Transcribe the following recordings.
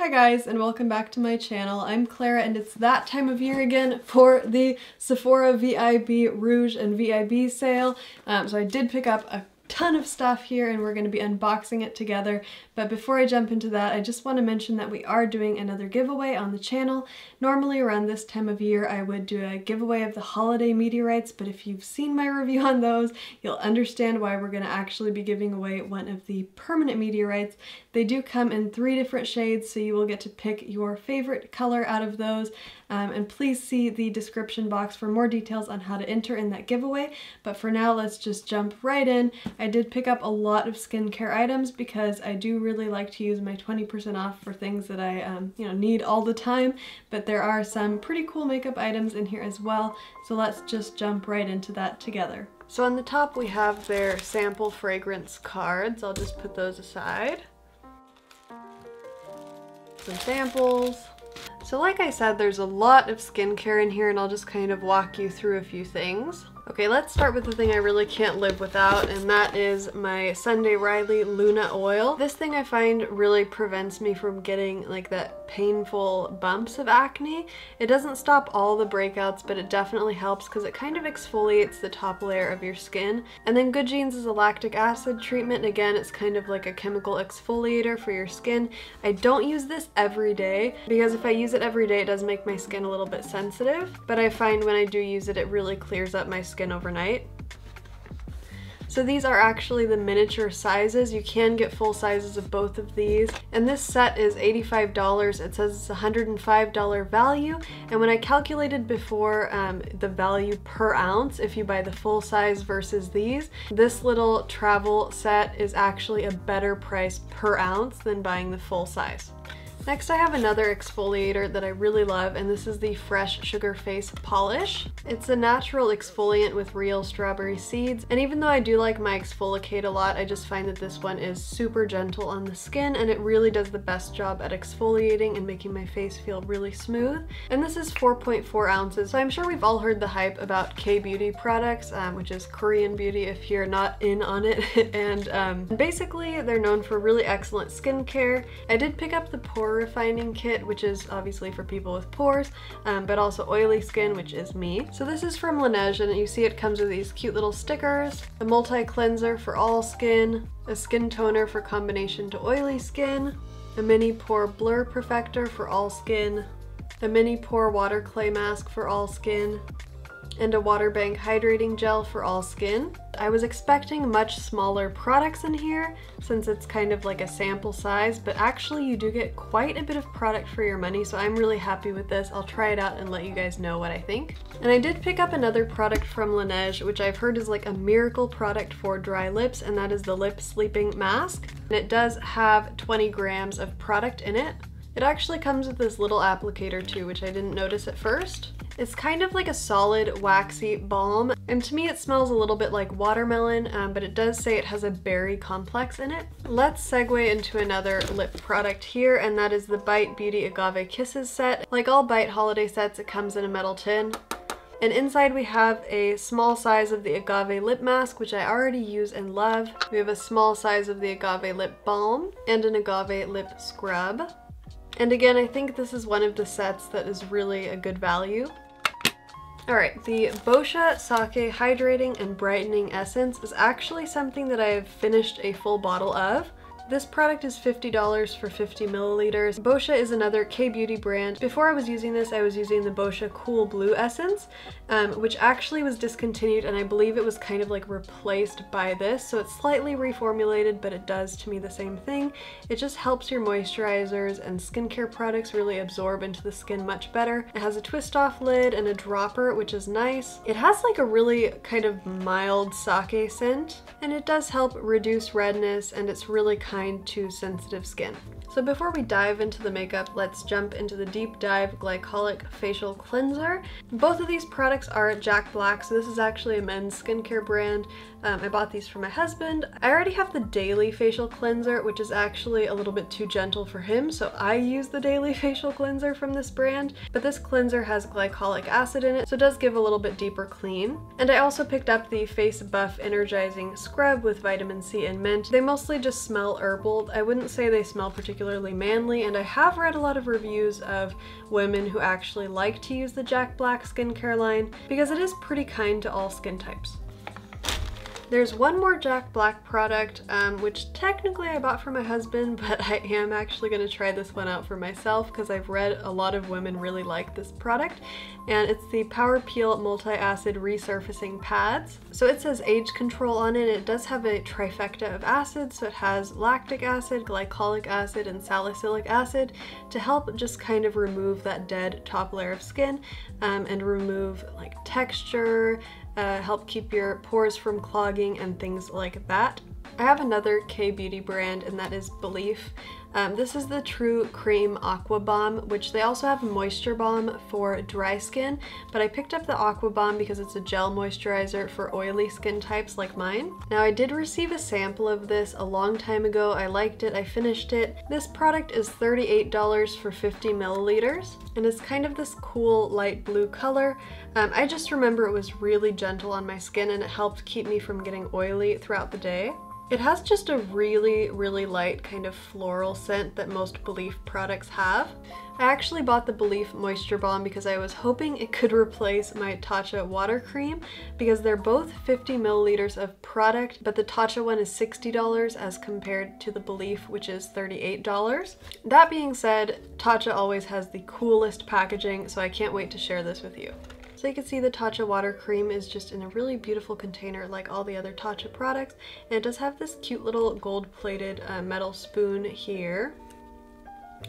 Hi guys, and welcome back to my channel. I'm Clara, and it's that time of year again for the Sephora VIB Rouge and VIB sale. So I did pick up a ton of stuff here and we're going to be unboxing it together. But before I jump into that, I just want to mention that we are doing another giveaway on the channel. Normally around this time of year I would do a giveaway of the holiday meteorites, but if you've seen my review on those, you'll understand why we're going to actually be giving away one of the permanent meteorites. They do come in 3 different shades, so you will get to pick your favorite color out of those. And please see the description box for more details on how to enter in that giveaway. But for now, let's just jump right in. I did pick up a lot of skincare items because I do really like to use my 20% off for things that I need all the time. But there are some pretty cool makeup items in here as well. So let's just jump right into that together. So on the top we have their sample fragrance cards. I'll just put those aside. Some samples. So like I said, there's a lot of skincare in here and I'll just kind of walk you through a few things. Okay, let's start with the thing I really can't live without, and that is my Sunday Riley Luna Oil. This thing I find really prevents me from getting like that painful bumps of acne. It doesn't stop all the breakouts, but it definitely helps because it kind of exfoliates the top layer of your skin. And then Good Genes is a lactic acid treatment. Again, it's kind of like a chemical exfoliator for your skin. I don't use this every day because if I use it every day, it does make my skin a little bit sensitive, but I find when I do use it, it really clears up my skin overnight. So these are actually the miniature sizes. You can get full sizes of both of these. And this set is $85. It says it's a $105 value. And when I calculated before the value per ounce, if you buy the full size versus these, this little travel set is actually a better price per ounce than buying the full size. Next I have another exfoliator that I really love, and this is the Fresh Sugar Face Polish. It's a natural exfoliant with real strawberry seeds, and even though I do like my Exfoliate a lot, I just find that this one is super gentle on the skin and it really does the best job at exfoliating and making my face feel really smooth. And this is 4.4 ounces, so I'm sure we've all heard the hype about K-beauty products, which is Korean beauty if you're not in on it. And basically they're known for really excellent skincare. I did pick up the Pore refining kit, which is obviously for people with pores, but also oily skin, which is me. So this is from Laneige, and you see it comes with these cute little stickers, a multi-cleanser for all skin, a skin toner for combination to oily skin, a mini pore blur perfector for all skin, a mini pore water clay mask for all skin, and a water bank hydrating gel for all skin. I was expecting much smaller products in here since it's kind of like a sample size, but actually you do get quite a bit of product for your money, so I'm really happy with this. I'll try it out and let you guys know what I think. And I did pick up another product from Laneige, which I've heard is like a miracle product for dry lips, and that is the Lip Sleeping Mask. And it does have 20 grams of product in it. It actually comes with this little applicator too, which I didn't notice at first. It's kind of like a solid waxy balm, and to me it smells a little bit like watermelon, but it does say it has a berry complex in it. Let's segue into another lip product here, and that is the Bite Beauty Agave Kisses set. Like all Bite holiday sets, it comes in a metal tin. And inside we have a small size of the Agave lip mask, which I already use and love. We have a small size of the Agave lip balm and an Agave lip scrub. And again, I think this is one of the sets that is really a good value. Alright, the Boscia Sake Hydrating and Brightening Essence is actually something that I have finished a full bottle of. This product is $50 for 50 milliliters. Boscia is another K-beauty brand. Before I was using this, I was using the Boscia Cool Blue Essence, which actually was discontinued, and I believe it was kind of like replaced by this. So it's slightly reformulated, but it does to me the same thing. It just helps your moisturizers and skincare products really absorb into the skin much better. It has a twist-off lid and a dropper, which is nice. It has like a really kind of mild sake scent, and it does help reduce redness, and it's really kind to sensitive skin. So before we dive into the makeup, let's jump into the Deep Dive Glycolic Facial Cleanser. Both of these products are Jack Black, so this is actually a men's skincare brand. I bought these for my husband. I already have the Daily Facial Cleanser, which is actually a little bit too gentle for him, so I use the Daily Facial Cleanser from this brand, but this cleanser has glycolic acid in it, so it does give a little bit deeper clean. And I also picked up the Face Buff Energizing Scrub with vitamin C and mint. They mostly just smell herbal. I wouldn't say they smell particularly particularly manly, and I have read a lot of reviews of women who actually like to use the Jack Black skincare line because it is pretty kind to all skin types. There's one more Jack Black product, which technically I bought for my husband, but I am actually going to try this one out for myself because I've read a lot of women really like this product, and it's the Power Peel Multi-Acid Resurfacing Pads. So it says age control on it. It does have a trifecta of acids, so it has lactic acid, glycolic acid, and salicylic acid to help just kind of remove that dead top layer of skin and remove like texture, help keep your pores from clogging and things like that. I have another K-beauty brand, and that is Belief. This is the True Cream Aqua Balm, which they also have a moisture balm for dry skin, but I picked up the Aqua Balm because it's a gel moisturizer for oily skin types like mine. Now, I did receive a sample of this a long time ago. I liked it, I finished it. This product is $38 for 50 milliliters, and it's kind of this cool light blue color. I just remember it was really gentle on my skin, and it helped keep me from getting oily throughout the day. It has just a really, really light kind of floral scent that most Belief products have. I actually bought the Belief Moisture Balm because I was hoping it could replace my Tatcha water cream because they're both 50 milliliters of product, but the Tatcha one is $60 as compared to the Belief, which is $38. That being said, Tatcha always has the coolest packaging, so I can't wait to share this with you. So you can see the Tatcha water cream is just in a really beautiful container like all the other Tatcha products, and it does have this cute little gold-plated metal spoon here.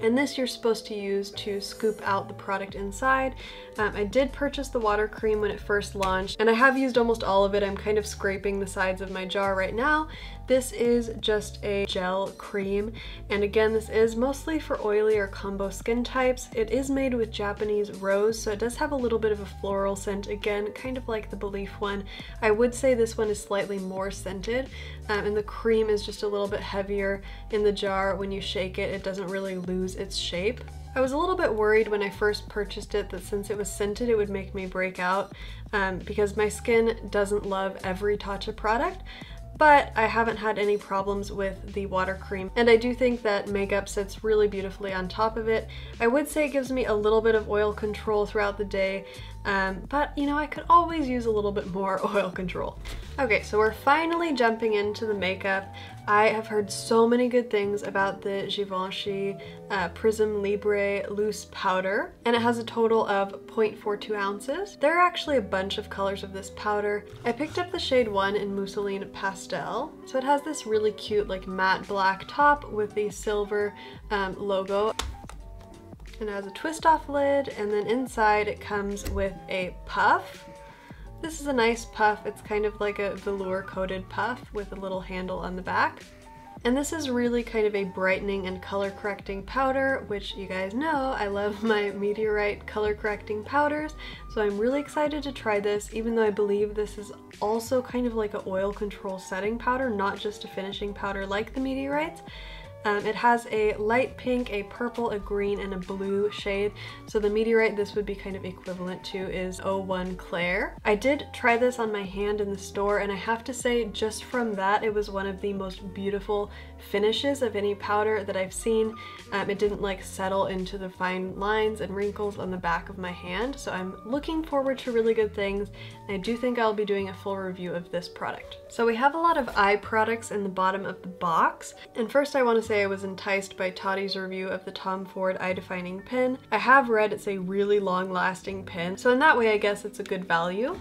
And this you're supposed to use to scoop out the product inside. I did purchase the water cream when it first launched, and I have used almost all of it. I'm kind of scraping the sides of my jar right now. This is just a gel cream, and again, this is mostly for oily or combo skin types. It is made with Japanese rose, so it does have a little bit of a floral scent, again, kind of like the Belief one. I would say this one is slightly more scented, and the cream is just a little bit heavier in the jar. When you shake it, it doesn't really lose its shape. I was a little bit worried when I first purchased it that since it was scented, it would make me break out because my skin doesn't love every Tatcha product. But I haven't had any problems with the water cream, and I do think that makeup sits really beautifully on top of it. I would say it gives me a little bit of oil control throughout the day, but you know, I could always use a little bit more oil control. Okay, so we're finally jumping into the makeup. I have heard so many good things about the Givenchy Prism Libre Loose Powder, and it has a total of 0.42 ounces. There are actually a bunch of colors of this powder. I picked up the shade 1 in Mousseline Pastel. So it has this really cute like matte black top with the silver logo. And it has a twist off lid, and then inside it comes with a puff. This is a nice puff. It's kind of like a velour coated puff with a little handle on the back. And this is really kind of a brightening and color correcting powder, which you guys know I love my Meteorite color correcting powders. So I'm really excited to try this, even though I believe this is also kind of like an oil control setting powder, not just a finishing powder like the Meteorites. It has a light pink, a purple, a green, and a blue shade. So the Meteorite this would be kind of equivalent to is 01 Clair. I did try this on my hand in the store, and I have to say just from that it was one of the most beautiful finishes of any powder that I've seen. It didn't like settle into the fine lines and wrinkles on the back of my hand, so I'm looking forward to really good things, and I do think I'll be doing a full review of this product. So we have a lot of eye products in the bottom of the box, and first I want to say I was enticed by Toddy's review of the Tom Ford Eye Defining Pen. I have read it's a really long-lasting pen, so in that way I guess it's a good value.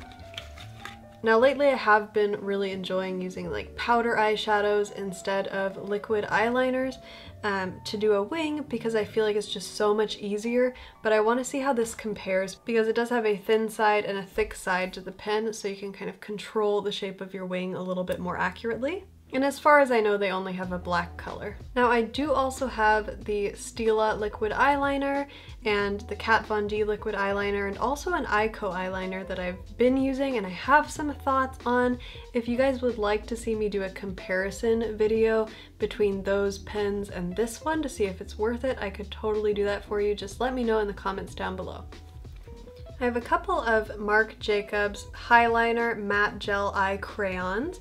Now lately I have been really enjoying using like powder eyeshadows instead of liquid eyeliners to do a wing because I feel like it's just so much easier, but I want to see how this compares because it does have a thin side and a thick side to the pen, so you can kind of control the shape of your wing a little bit more accurately. And as far as I know, they only have a black color. Now I do also have the Stila liquid eyeliner and the Kat Von D liquid eyeliner and also an Ico eyeliner that I've been using and I have some thoughts on. If you guys would like to see me do a comparison video between those pens and this one to see if it's worth it, I could totally do that for you. Just let me know in the comments down below. I have a couple of Marc Jacobs Highliner Matte Gel Eye Crayons,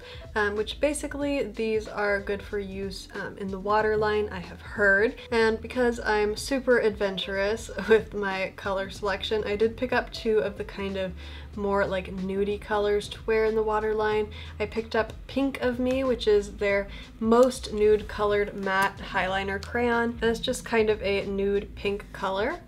which basically these are good for use in the waterline, I have heard. And because I'm super adventurous with my color selection, I did pick up two of the kind of more like nudie colors to wear in the waterline. I picked up Pink of Me, which is their most nude colored matte highliner crayon, and it's just kind of a nude pink color.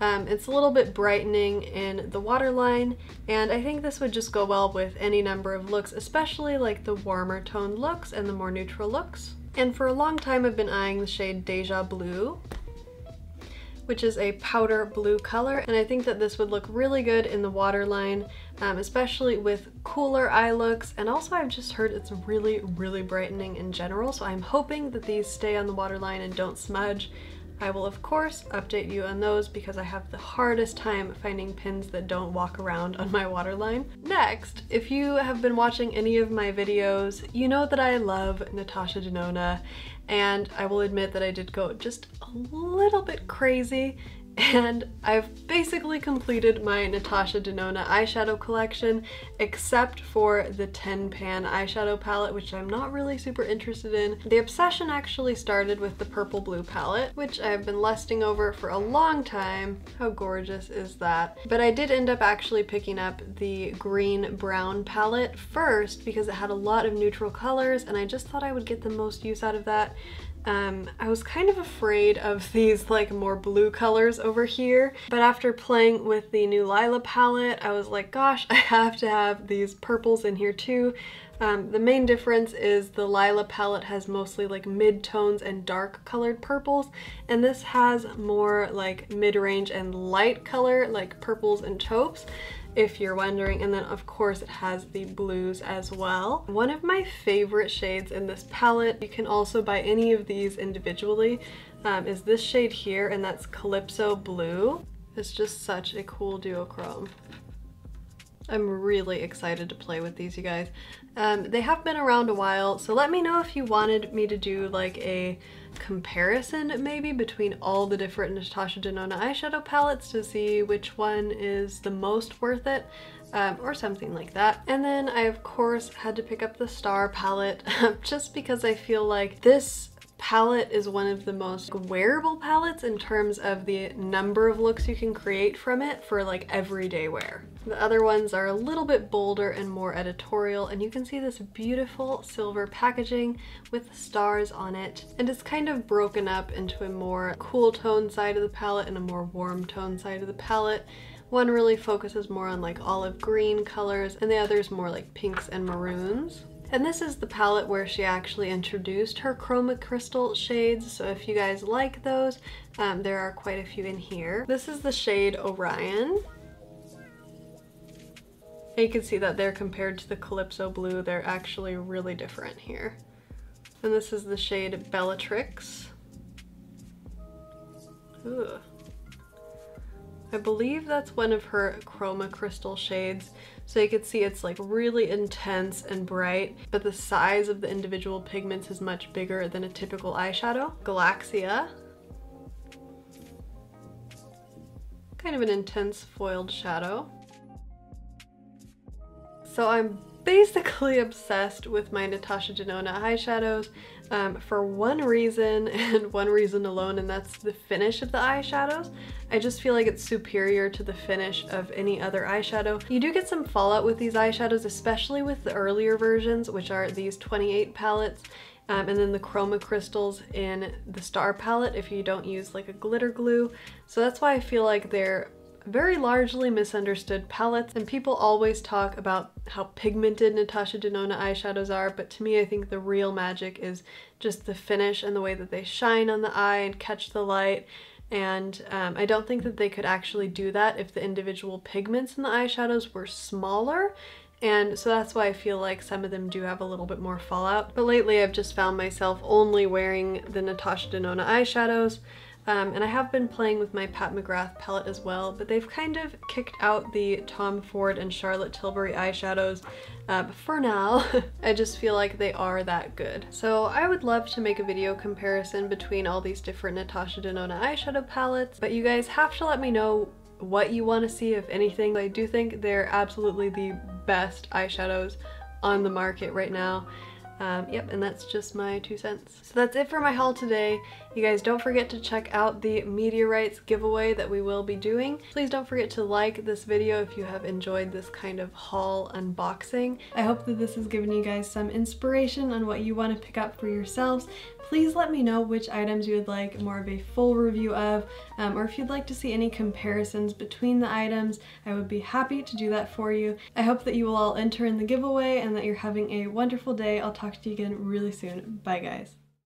It's a little bit brightening in the waterline, and I think this would just go well with any number of looks, especially like the warmer toned looks and the more neutral looks. And for a long time I've been eyeing the shade Deja Blue, which is a powder blue color, and I think that this would look really good in the waterline, especially with cooler eye looks, and also I've just heard it's really, really brightening in general, so I'm hoping that these stay on the waterline and don't smudge. I will of course update you on those because I have the hardest time finding pins that don't walk around on my waterline. Next, if you have been watching any of my videos, you know that I love Natasha de Nona, and I will admit that I did go just a little bit crazy, and I've basically completed my Natasha de Nona eyeshadow collection, except for the 10 pan eyeshadow palette, which I'm not really super interested in. The obsession actually started with the purple blue palette, which I've been lusting over for a long time. How gorgeous is that? But I did end up actually picking up the green brown palette first because it had a lot of neutral colors, and I just thought I would get the most use out of that. I was kind of afraid of these like more blue colors over here, but after playing with the new Lila palette, I was like, gosh, I have to have these purples in here too. The main difference is the Lila palette has mostly like mid-tones and dark colored purples, and this has more like mid-range and light color like purples and taupes, if you're wondering. And then of course it has the blues as well. One of my favorite shades in this palette, you can also buy any of these individually, is this shade here, and that's Calypso Blue. It's just such a cool duochrome. I'm really excited to play with these, you guys. They have been around a while, so let me know if you wanted me to do like a comparison maybe between all the different Natasha de Nona eyeshadow palettes to see which one is the most worth it, or something like that. And then I of course had to pick up the Star palette just because I feel like this palette is one of the most wearable palettes in terms of the number of looks you can create from it for like everyday wear. The other ones are a little bit bolder and more editorial, and you can see this beautiful silver packaging with stars on it, and it's kind of broken up into a more cool tone side of the palette and a more warm tone side of the palette. One really focuses more on like olive green colors, and the other is more like pinks and maroons. And this is the palette where she actually introduced her chroma crystal shades, so if you guys like those, there are quite a few in here. This is the shade Orion. And you can see that they're compared to the Calypso Blue, they're actually really different here. And this is the shade Bellatrix. Ooh. I believe that's one of her chroma crystal shades. So you can see it's like really intense and bright, but the size of the individual pigments is much bigger than a typical eyeshadow. Galaxia. Kind of an intense foiled shadow. So I'm basically obsessed with my Natasha de Nona eyeshadows for one reason and one reason alone, and that's the finish of the eyeshadows. I just feel like it's superior to the finish of any other eyeshadow. You do get some fallout with these eyeshadows, especially with the earlier versions, which are these 28 palettes, and then the chroma crystals in the Star palette if you don't use like a glitter glue. So that's why I feel like they're very largely misunderstood palettes, and people always talk about how pigmented Natasha de Nona eyeshadows are, but to me I think the real magic is just the finish and the way that they shine on the eye and catch the light. And I don't think that they could actually do that if the individual pigments in the eyeshadows were smaller, and so that's why I feel like some of them do have a little bit more fallout. But lately I've just found myself only wearing the Natasha de Nona eyeshadows. And I have been playing with my Pat McGrath palette as well, but they've kind of kicked out the Tom Ford and Charlotte Tilbury eyeshadows for now. I just feel like they are that good. So I would love to make a video comparison between all these different Natasha de Nona eyeshadow palettes, but you guys have to let me know what you want to see, if anything. I do think they're absolutely the best eyeshadows on the market right now. Yep, and that's just my 2 cents. So that's it for my haul today. You guys don't forget to check out the Meteorites giveaway that we will be doing. Please don't forget to like this video if you have enjoyed this kind of haul unboxing. I hope that this has given you guys some inspiration on what you want to pick up for yourselves. Please let me know which items you would like more of a full review of, or if you'd like to see any comparisons between the items, I would be happy to do that for you. I hope that you will all enter in the giveaway and that you're having a wonderful day. I'll talk to you again really soon. Bye guys.